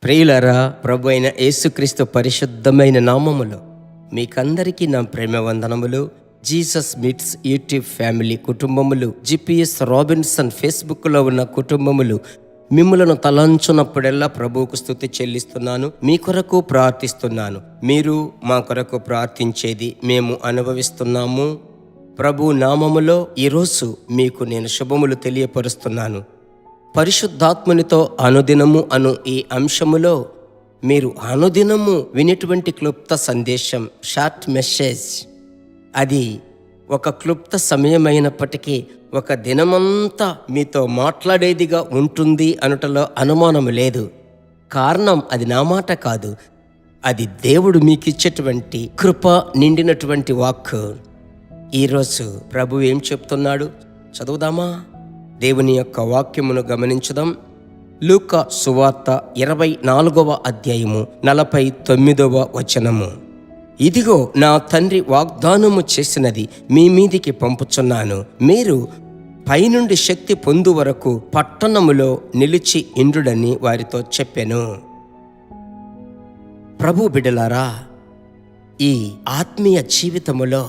ప్రియులారా, ప్రభు అయిన యేసుక్రీస్తు పరిశుద్ధమైన నామములో మీకందరికీ నా ప్రేమ వందనములు. జీసస్ మీట్స్ యూట్యూబ్ ఫ్యామిలీ కుటుంబములు, జిపిఎస్ రాబిన్సన్ ఫేస్బుక్లో ఉన్న కుటుంబములు, మిమ్ములను తలంచున్నప్పుడెల్లా ప్రభువుకు స్తుతి చెల్లిస్తున్నాను. మీ కొరకు ప్రార్థిస్తున్నాను. మీరు మా కొరకు ప్రార్థించేది మేము అనుభవిస్తున్నాము. ప్రభు నామములో ఈరోజు మీకు నేను శుభములు తెలియపరుస్తున్నాను. పరిశుద్ధాత్మునితో అనుదినము అను ఈ అంశములో మీరు అనుదినము వినేటువంటి క్లుప్త సందేశం, షార్ట్ మెసేజ్, అది ఒక క్లుప్త సమయమైనప్పటికీ ఒక దినమంతా మీతో మాట్లాడేదిగా ఉంటుంది అనుటలో అనుమానము లేదు. కారణం అది నా మాట కాదు, అది దేవుడు మీకిచ్చేటువంటి కృప నిండినటువంటి వాక్కు. ఈరోజు ప్రభు ఏం చెప్తున్నాడు చదువుదామా? దేవుని యొక్క వాక్యమును గమనించుదాం. లూకా సువార్త 24వ అధ్యాయము 49వ వచనము. ఇదిగో నా తండ్రి వాగ్దానము చేసినది మీ మీదికి పంపుచున్నాను. మీరు పైనుండి శక్తి పొందు వరకు పట్టణములో నిలిచి ఇండుడని వారితో చెప్పెను. ప్రభు బిడ్డలారా, ఈ ఆత్మీయ జీవితములో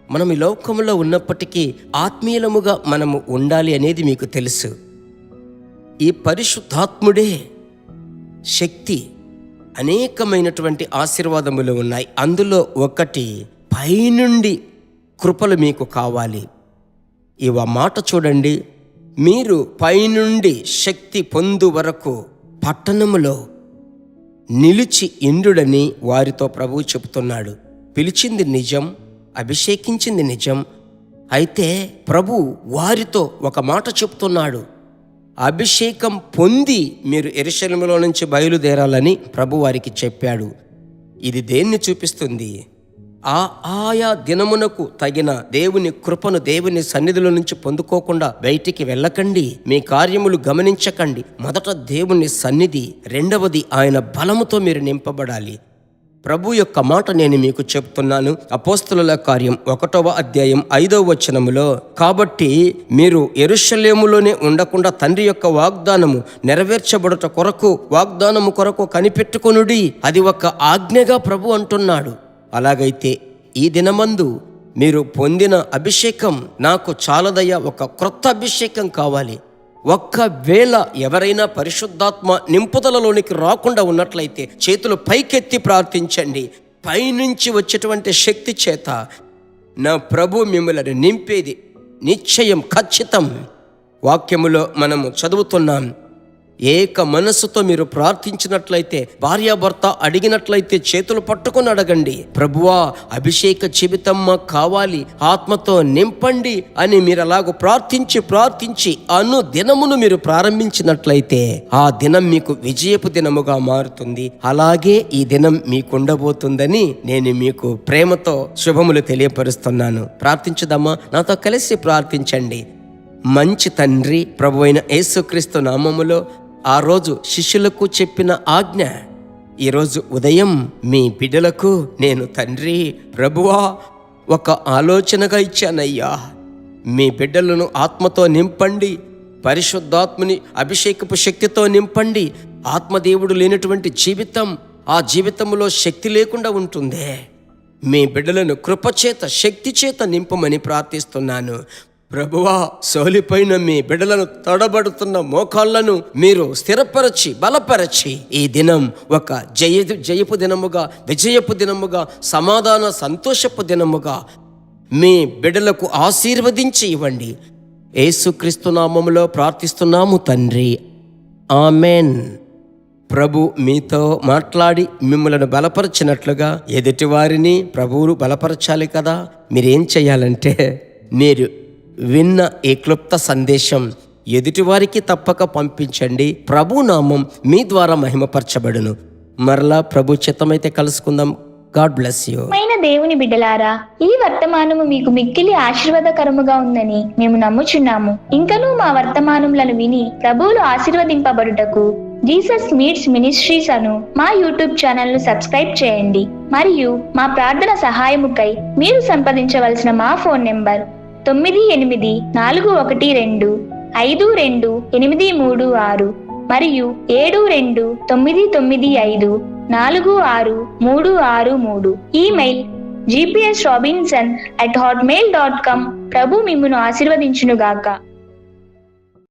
మనం ఈ లోకంలో ఉన్నప్పటికీ ఆత్మీయులముగా మనము ఉండాలి అనేది మీకు తెలుసు. ఈ పరిశుద్ధాత్ముడే శక్తి. అనేకమైనటువంటి ఆశీర్వాదములు ఉన్నాయి. అందులో ఒకటి పైనుండి కృపలు మీకు కావాలి. ఇవ మాట చూడండి. మీరు పైనుండి శక్తి పొందు వరకు పట్టణములో నిలిచి ఇండుడని వారితో ప్రభువు చెబుతున్నాడు. పిలిచింది నిజం, అభిషేకించింది నిజం. అయితే ప్రభు వారితో ఒక మాట చెప్తున్నాడు. అభిషేకం పొంది మీరు యెరూషలేములో నుంచి బయలుదేరాలని ప్రభు వారికి చెప్పాడు. ఇది దేన్ని చూపిస్తుంది? ఆయా దినమునకు తగిన దేవుని కృపను దేవుని సన్నిధిలో నుంచి పొందుకోకుండా బయటికి వెళ్ళకండి. మీ కార్యములు గమనించకండి. మొదట దేవుని సన్నిధి, రెండవది ఆయన బలముతో మీరు నింపబడాలి. ప్రభు యొక్క మాట నేను మీకు చెప్తున్నాను. అపోస్తలుల కార్యం 1వ అధ్యాయం 5వ వచనములో, కాబట్టి మీరు యెరూషలేములోనే ఉండకుండా తండ్రి యొక్క వాగ్దానము నెరవేర్చబడుట కొరకు, వాగ్దానము కొరకు కనిపెట్టుకొనుడి. అది ఒక ఆజ్ఞగా ప్రభు అంటున్నాడు. అలాగైతే ఈ దినమందు మీరు పొందిన అభిషేకం నాకు చాలదయ్యా, ఒక క్రొత్త అభిషేకం కావాలి. ఒక్కవేళ ఎవరైనా పరిశుద్ధాత్మ నింపుదలలోనికి రాకుండా ఉన్నట్లయితే చేతులు పైకెత్తి ప్రార్థించండి. పైనుంచి వచ్చేటువంటి శక్తి చేత నా ప్రభు మిమ్మల్ని నింపేది నిశ్చయం, ఖచ్చితం. వాక్యములో మనము చదువుతున్నాం. ఏక మనస్సుతో మీరు ప్రార్థించినట్లయితే, భార్యాభర్త అడిగినట్లయితే చేతులు పట్టుకొని అడగండి. ప్రభువా, అభిషేక జీవితం మాకు కావాలి, ఆత్మతో నింపండి అని మీరు అలాగూ ప్రార్థించి అను దినమును మీరు ప్రారంభించినట్లయితే ఆ దినం మీకు విజయపు దినముగా మారుతుంది. అలాగే ఈ దినం మీకుండబోతుందని నేను మీకు ప్రేమతో శుభములు తెలియపరుస్తున్నాను. ప్రార్థించుదామా? నాతో కలిసి ప్రార్థించండి. మంచి తండ్రి, ప్రభు అయిన యేసుక్రీస్తు నామములో ఆ రోజు శిష్యులకు చెప్పిన ఆజ్ఞ ఈరోజు ఉదయం మీ బిడ్డలకు నేను తండ్రి, ప్రభువా, ఒక ఆలోచనగా ఇచ్చానయ్యా. మీ బిడ్డలను ఆత్మతో నింపండి, పరిశుద్ధాత్మని అభిషేకపు శక్తితో నింపండి. ఆత్మదేవుడు లేనటువంటి జీవితం, ఆ జీవితంలో శక్తి లేకుండా ఉంటుందే. మీ బిడ్డలను కృపచేత, శక్తి చేత నింపమని ప్రార్థిస్తున్నాను. ప్రభువా, సోలిపోయిన మీ బిడ్డలను, తడబడుతున్న మోకాళ్లను మీరు స్థిరపరచి, బలపరచి ఈ దినం ఒక జయపు దినముగా, విజయపు దినముగా, సమాధాన సంతోషపు దినముగా మీ బిడ్డలకు ఆశీర్వదించి ఇవ్వండి. యేసుక్రీస్తు నామములో ప్రార్థిస్తున్నాము తండ్రి, ఆమెన్. ప్రభు మీతో మాట్లాడి మిమ్మల్ని బలపరచినట్లుగా ఎదుటి వారిని ప్రభువును బలపరచాలి కదా. మీరేం చేయాలంటే, మీరు విన్న ఈ క్లుప్త సందేశం ఎదుటివారికి తప్పక పంపించండి. ప్రభు నామం మీ ద్వారా మహిమపరచబడును. మరలా ప్రభు చిత్తమైతే కలుసుకుందాం. God bless you. దేవుని బిడ్డలారా, ఈ వర్తమానము మీకు మిక్కిలి ఆశీర్వాదకరముగా ఉందని మేము నమ్ముచున్నాము. ఇంకనూ మా వర్తమానములను విని ప్రభువులు ఆశీర్వదింపబడుటకు జీసస్ మీట్స్ మినిస్ట్రీస్ అను మా యూట్యూబ్ ఛానల్ ను సబ్స్క్రైబ్ చేయండి. మరియు మా ప్రార్థన సహాయముకై మీరు సంప్రదించవలసిన మా ఫోన్ నెంబర్ 9841252836. మరియు 7299546363. Email gpsrobinson@hotmail.com. ప్రభు మిమ్మును ఆశీర్వదించునుగాక.